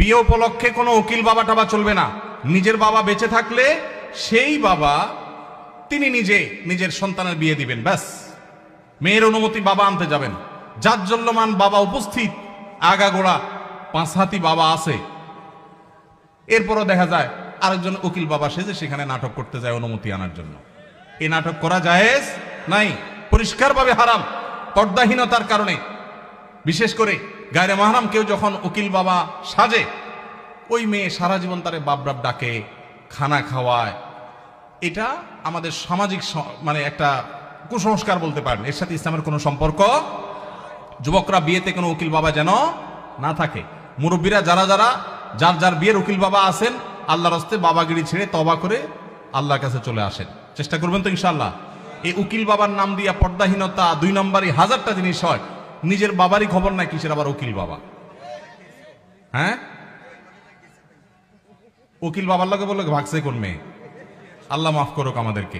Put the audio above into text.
বিয়ে উপলক্ষে কোনো উকিল বাবা টাবা চলবে না। নিজের বাবা বেঁচে থাকলে সেই বাবা তিনি নিজে নিজের সন্তানের বিয়ে দিবেন, ব্যাস। মেয়ের অনুমতি বাবা আনতে যাবেন। জাজ্জল্যমান বাবা উপস্থিত, আগাগোড়া 5 হাতি বাবা আছে, এরপরও দেখা যায় আরেকজন উকিল বাবা সেজে সেখানে নাটক করতে যায় অনুমতি আনার জন্য। এই নাটক করা জায়েজ নাই, পরিষ্কারভাবে হারাম। পর্দাহীনতার কারণে বিশেষ করে গায়রে মাহরাম কেউ যখন উকিল বাবা সাজে, ওই মেয়ে সারা জীবন তারে বাপ বাপ ডাকে, খানা খাওয়ায়। এটা আমাদের সামাজিক মানে একটা কুসংস্কার বলতে পারেন, এর সাথে ইসলামের কোনো সম্পর্ক। যুবকরা বিয়েতে কোনো উকিল বাবা যেন না থাকে। মুরব্বীরা যারা যারা যার যার বিয়ের উকিল বাবা আছেন, আল্লাহর হস্তে বাবাগিরি ছেড়ে তওবা করে আল্লাহর কাছে চলে আসেন, চেষ্টা করবেন তো ইনশাআল্লাহ। এই উকিল বাবার নাম দিয়া পর্দাহীনতা 2 নম্বরই হাজারটা জিনিস হয়। নিজের বাবারই খবর নাই, কিসের আবার উকিল বাবা। হ্যাঁ, উকিল বাবার লগে বললো ভাগছে কোন মেয়ে। আল্লাহ মাফ করুক আমাদেরকে।